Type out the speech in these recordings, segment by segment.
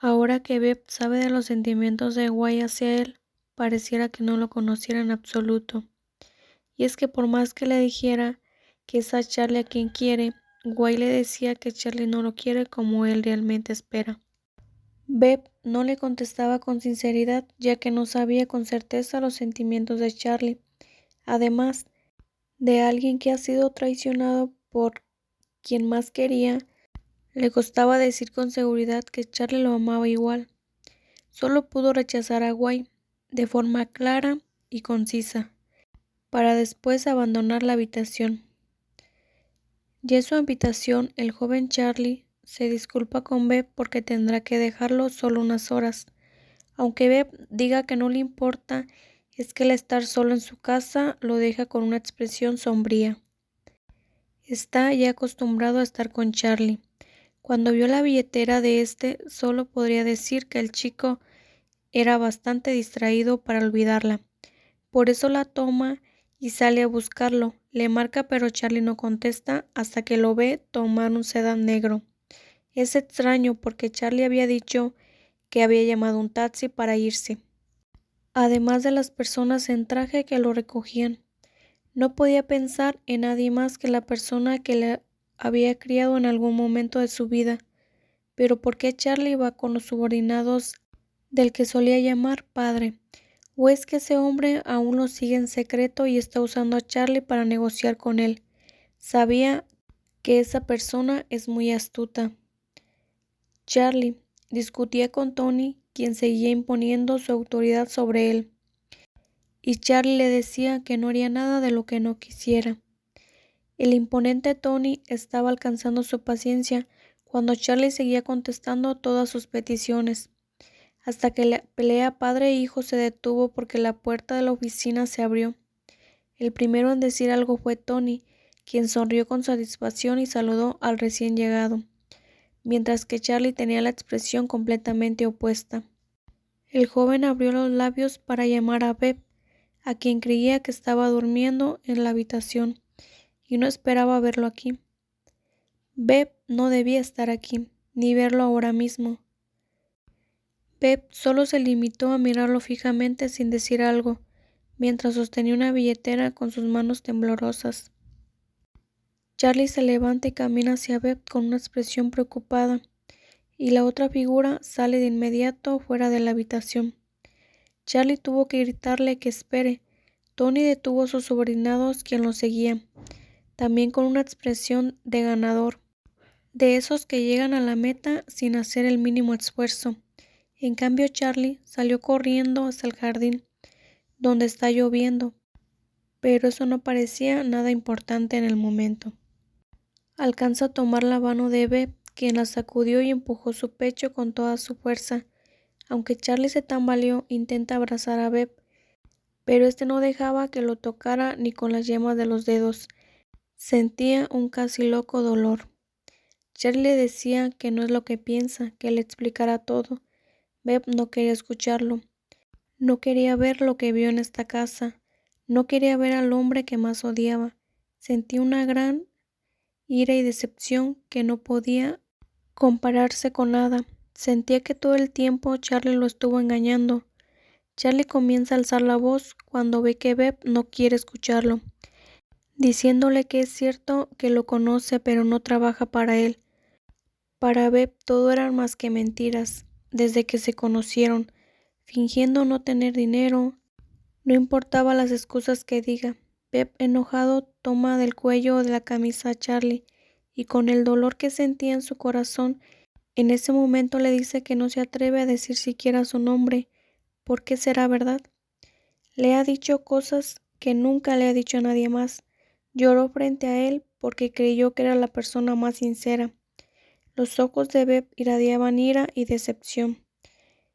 Ahora que Beb sabe de los sentimientos de Guy hacia él, pareciera que no lo conociera en absoluto. Y es que por más que le dijera que es a Charlie a quien quiere, Guy le decía que Charlie no lo quiere como él realmente espera. Beb no le contestaba con sinceridad, ya que no sabía con certeza los sentimientos de Charlie. Además, de alguien que ha sido traicionado por quien más quería, le costaba decir con seguridad que Charlie lo amaba igual. Solo pudo rechazar a Guy de forma clara y concisa, para después abandonar la habitación. Ya en su habitación, el joven Charlie se disculpa con Beb porque tendrá que dejarlo solo unas horas. Aunque Beb diga que no le importa, es que el estar solo en su casa lo deja con una expresión sombría. Está ya acostumbrado a estar con Charlie. Cuando vio la billetera de este, solo podría decir que el chico era bastante distraído para olvidarla. Por eso la toma y sale a buscarlo. Le marca pero Charlie no contesta hasta que lo ve tomar un sedán negro. Es extraño porque Charlie había dicho que había llamado un taxi para irse, además de las personas en traje que lo recogían. No podía pensar en nadie más que la persona que le había criado en algún momento de su vida. Pero ¿por qué Charlie va con los subordinados del que solía llamar padre? ¿O es que ese hombre aún lo sigue en secreto y está usando a Charlie para negociar con él? Sabía que esa persona es muy astuta. Charlie discutía con Tony, quien seguía imponiendo su autoridad sobre él, y Charlie le decía que no haría nada de lo que no quisiera. El imponente Tony estaba alcanzando su paciencia cuando Charlie seguía contestando todas sus peticiones, hasta que la pelea padre e hijo se detuvo porque la puerta de la oficina se abrió. El primero en decir algo fue Tony, quien sonrió con satisfacción y saludó al recién llegado, mientras que Charlie tenía la expresión completamente opuesta. El joven abrió los labios para llamar a Beb, a quien creía que estaba durmiendo en la habitación, y no esperaba verlo aquí. Beb no debía estar aquí, ni verlo ahora mismo. Beb solo se limitó a mirarlo fijamente sin decir algo, mientras sostenía una billetera con sus manos temblorosas. Charlie se levanta y camina hacia Beb con una expresión preocupada, y la otra figura sale de inmediato fuera de la habitación. Charlie tuvo que gritarle que espere. Tony detuvo a sus subordinados, quien lo seguían, también con una expresión de ganador, de esos que llegan a la meta sin hacer el mínimo esfuerzo. En cambio, Charlie salió corriendo hacia el jardín, donde está lloviendo, pero eso no parecía nada importante en el momento. Alcanza a tomar la mano de Beb, quien la sacudió y empujó su pecho con toda su fuerza. Aunque Charlie se tambaleó, intenta abrazar a Beb, pero este no dejaba que lo tocara ni con las yemas de los dedos. Sentía un casi loco dolor. Charlie le decía que no es lo que piensa, que le explicara todo. Beb no quería escucharlo. No quería ver lo que vio en esta casa. No quería ver al hombre que más odiaba. Sentía una gran ira y decepción que no podía compararse con nada. Sentía que todo el tiempo Charlie lo estuvo engañando. Charlie comienza a alzar la voz cuando ve que Beb no quiere escucharlo, diciéndole que es cierto que lo conoce pero no trabaja para él. Para Beb todo eran más que mentiras, desde que se conocieron, fingiendo no tener dinero. No importaba las excusas que diga. Beb, enojado, toma del cuello de la camisa a Charlie y con el dolor que sentía en su corazón, en ese momento le dice que no se atreve a decir siquiera su nombre. ¿Por qué será verdad? Le ha dicho cosas que nunca le ha dicho a nadie más. Lloró frente a él porque creyó que era la persona más sincera. Los ojos de Beb irradiaban ira y decepción,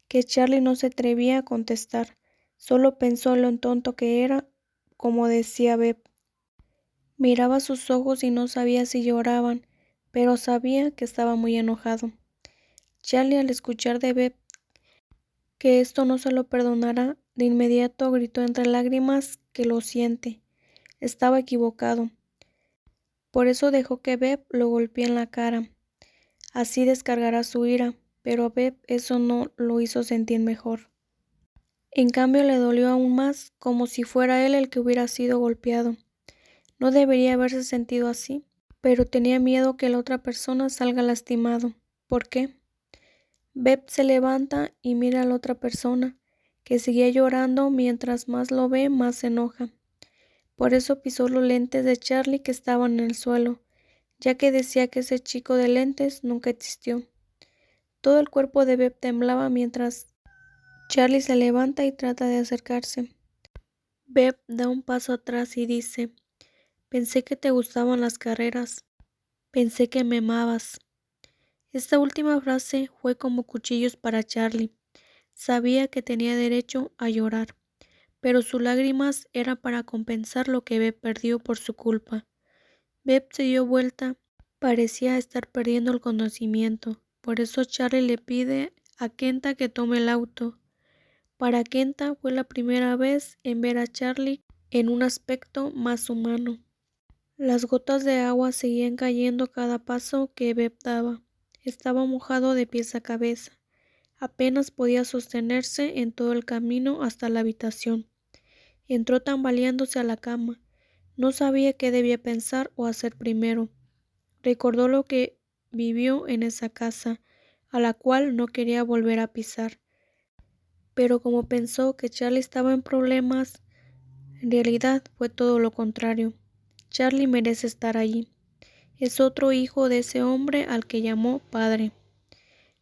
que Charlie no se atrevía a contestar. Solo pensó en lo tonto que era, como decía Beb. Miraba sus ojos y no sabía si lloraban, pero sabía que estaba muy enojado. Charlie, al escuchar de Beb que esto no se lo perdonará, de inmediato gritó entre lágrimas que lo siente. Estaba equivocado. Por eso dejó que Beb lo golpeara en la cara. Así descargará su ira, pero a Beb eso no lo hizo sentir mejor. En cambio le dolió aún más, como si fuera él el que hubiera sido golpeado. No debería haberse sentido así, pero tenía miedo que la otra persona salga lastimado. ¿Por qué? Beb se levanta y mira a la otra persona, que seguía llorando. Mientras más lo ve, más se enoja. Por eso pisó los lentes de Charlie que estaban en el suelo, ya que decía que ese chico de lentes nunca existió. Todo el cuerpo de Beb temblaba mientras Charlie se levanta y trata de acercarse. Beb da un paso atrás y dice: «Pensé que te gustaban las carreras. Pensé que me amabas». Esta última frase fue como cuchillos para Charlie. Sabía que tenía derecho a llorar, pero sus lágrimas eran para compensar lo que Beb perdió por su culpa. Beb se dio vuelta. Parecía estar perdiendo el conocimiento. Por eso Charlie le pide a Kenta que tome el auto. Para Kenta fue la primera vez en ver a Charlie en un aspecto más humano. Las gotas de agua seguían cayendo a cada paso que Beb daba. Estaba mojado de pies a cabeza. Apenas podía sostenerse en todo el camino hasta la habitación. Entró tambaleándose a la cama. No sabía qué debía pensar o hacer primero. Recordó lo que vivió en esa casa, a la cual no quería volver a pisar. Pero como pensó que Charlie estaba en problemas, en realidad fue todo lo contrario. Charlie merece estar allí. Es otro hijo de ese hombre al que llamó padre.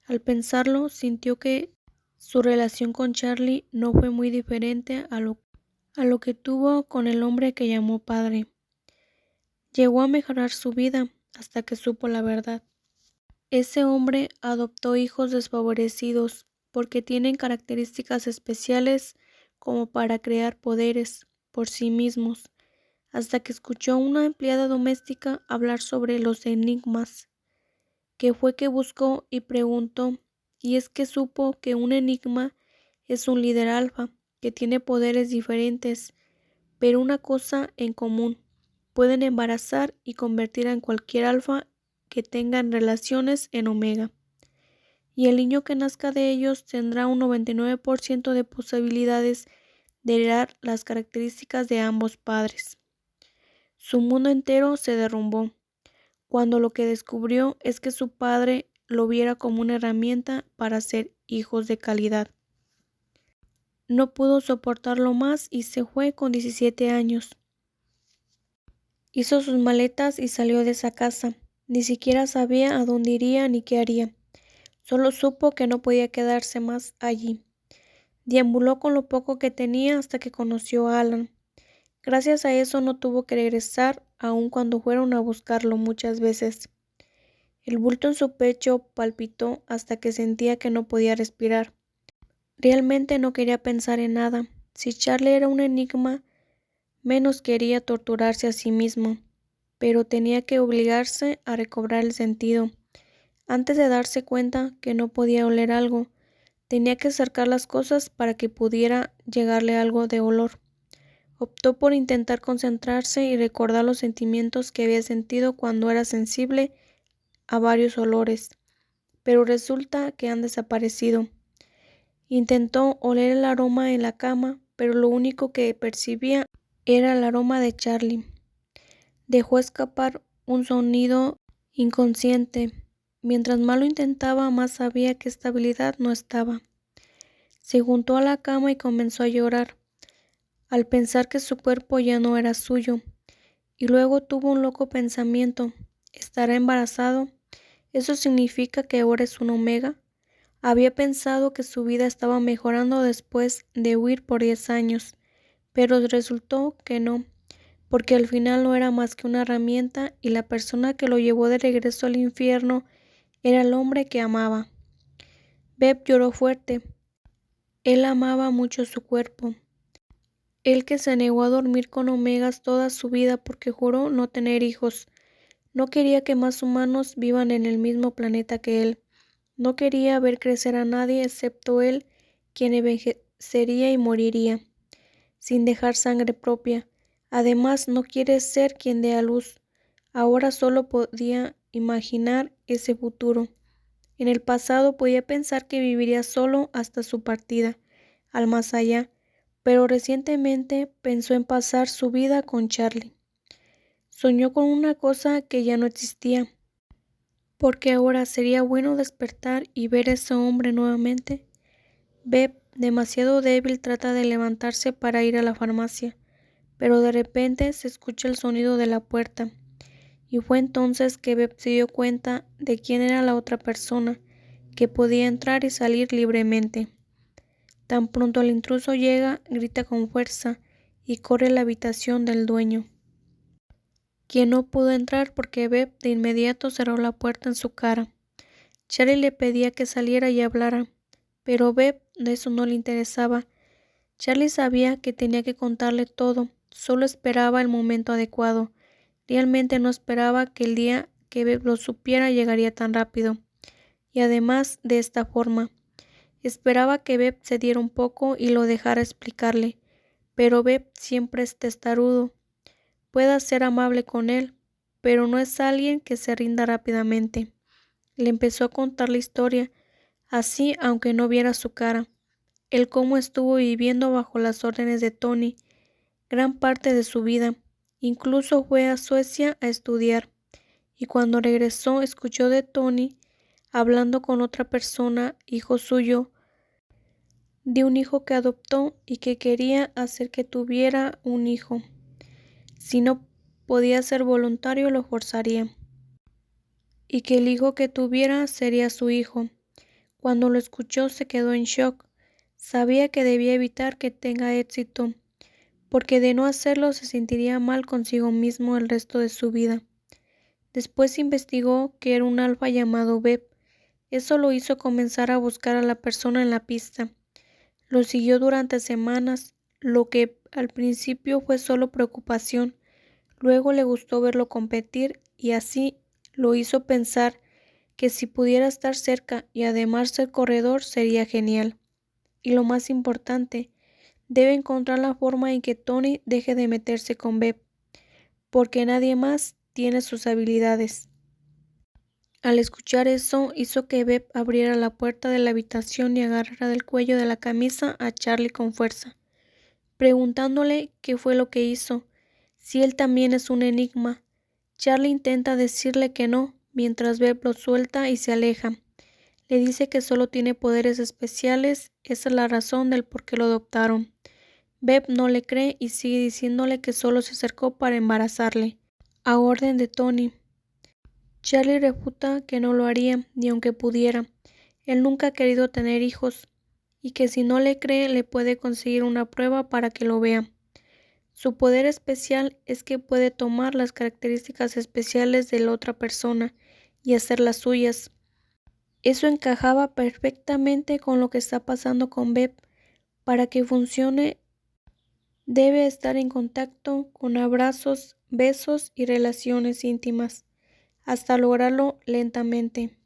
Al pensarlo, sintió que su relación con Charlie no fue muy diferente a lo que tuvo con el hombre que llamó padre. Llegó a mejorar su vida hasta que supo la verdad. Ese hombre adoptó hijos desfavorecidos porque tienen características especiales como para crear poderes por sí mismos, hasta que escuchó a una empleada doméstica hablar sobre los enigmas, que fue que buscó y preguntó, y es que supo que un enigma es un líder alfa que tiene poderes diferentes, pero una cosa en común: pueden embarazar y convertir en cualquier alfa que tengan relaciones en omega. Y el niño que nazca de ellos tendrá un 99% de posibilidades de heredar las características de ambos padres. Su mundo entero se derrumbó cuando lo que descubrió es que su padre lo viera como una herramienta para ser hijos de calidad. No pudo soportarlo más y se fue con 17 años. Hizo sus maletas y salió de esa casa. Ni siquiera sabía a dónde iría ni qué haría. Solo supo que no podía quedarse más allí. Deambuló con lo poco que tenía hasta que conoció a Alan. Gracias a eso no tuvo que regresar, aun cuando fueron a buscarlo muchas veces. El bulto en su pecho palpitó hasta que sentía que no podía respirar. Realmente no quería pensar en nada. Si Charlie era un enigma, menos quería torturarse a sí mismo. Pero tenía que obligarse a recobrar el sentido. Antes de darse cuenta que no podía oler algo, tenía que acercar las cosas para que pudiera llegarle algo de olor. Optó por intentar concentrarse y recordar los sentimientos que había sentido cuando era sensible a varios olores, pero resulta que han desaparecido. Intentó oler el aroma en la cama, pero lo único que percibía era el aroma de Charlie. Dejó escapar un sonido inconsciente. Mientras más lo intentaba, más sabía que estabilidad no estaba. Se juntó a la cama y comenzó a llorar, al pensar que su cuerpo ya no era suyo. Y luego tuvo un loco pensamiento: ¿estará embarazado? ¿Eso significa que ahora es un omega? Había pensado que su vida estaba mejorando después de huir por 10 años, pero resultó que no, porque al final no era más que una herramienta y la persona que lo llevó de regreso al infierno era el hombre que amaba. Beb lloró fuerte. Él amaba mucho su cuerpo. Él que se negó a dormir con omegas toda su vida porque juró no tener hijos. No quería que más humanos vivan en el mismo planeta que él. No quería ver crecer a nadie excepto él, quien envejecería y moriría, sin dejar sangre propia. Además, no quiere ser quien dé a luz. Ahora solo podía imaginar ese futuro. En el pasado podía pensar que viviría solo hasta su partida, al más allá, pero recientemente pensó en pasar su vida con Charlie. Soñó con una cosa que ya no existía, porque ahora sería bueno despertar y ver a ese hombre nuevamente. Beb, demasiado débil, trata de levantarse para ir a la farmacia, pero de repente se escucha el sonido de la puerta, y fue entonces que Beb se dio cuenta de quién era la otra persona, que podía entrar y salir libremente. Tan pronto el intruso llega, grita con fuerza y corre a la habitación del dueño, quien no pudo entrar porque Beb de inmediato cerró la puerta en su cara. Charlie le pedía que saliera y hablara, pero Beb de eso no le interesaba. Charlie sabía que tenía que contarle todo, solo esperaba el momento adecuado. Realmente no esperaba que el día que Beb lo supiera llegaría tan rápido, y además de esta forma. Esperaba que Beb cediera un poco y lo dejara explicarle, pero Beb siempre es testarudo. Pueda ser amable con él, pero no es alguien que se rinda rápidamente. Le empezó a contar la historia, así aunque no viera su cara, el cómo estuvo viviendo bajo las órdenes de Tony gran parte de su vida. Incluso fue a Suecia a estudiar, y cuando regresó escuchó de Tony hablando con otra persona, hijo suyo, de un hijo que adoptó y que quería hacer que tuviera un hijo. Si no podía ser voluntario, lo forzaría, y que el hijo que tuviera sería su hijo. Cuando lo escuchó se quedó en shock. Sabía que debía evitar que tenga éxito, porque de no hacerlo se sentiría mal consigo mismo el resto de su vida. Después investigó que era un alfa llamado Beb. Eso lo hizo comenzar a buscar a la persona en la pista. Lo siguió durante semanas, lo que al principio fue solo preocupación. Luego le gustó verlo competir y así lo hizo pensar que si pudiera estar cerca y además ser corredor sería genial. Y lo más importante, debe encontrar la forma en que Tony deje de meterse con Beb, porque nadie más tiene sus habilidades. Al escuchar eso, hizo que Beb abriera la puerta de la habitación y agarrara del cuello de la camisa a Charlie con fuerza, preguntándole qué fue lo que hizo, si él también es un enigma. Charlie intenta decirle que no, mientras Beb lo suelta y se aleja. Le dice que solo tiene poderes especiales, esa es la razón del por qué lo adoptaron. Beb no le cree y sigue diciéndole que solo se acercó para embarazarle, a orden de Tony. Charlie refuta que no lo haría, ni aunque pudiera. Él nunca ha querido tener hijos, y que si no le cree le puede conseguir una prueba para que lo vea. Su poder especial es que puede tomar las características especiales de la otra persona y hacer las suyas. Eso encajaba perfectamente con lo que está pasando con Beb. Para que funcione, debe estar en contacto con abrazos, besos y relaciones íntimas, hasta lograrlo lentamente.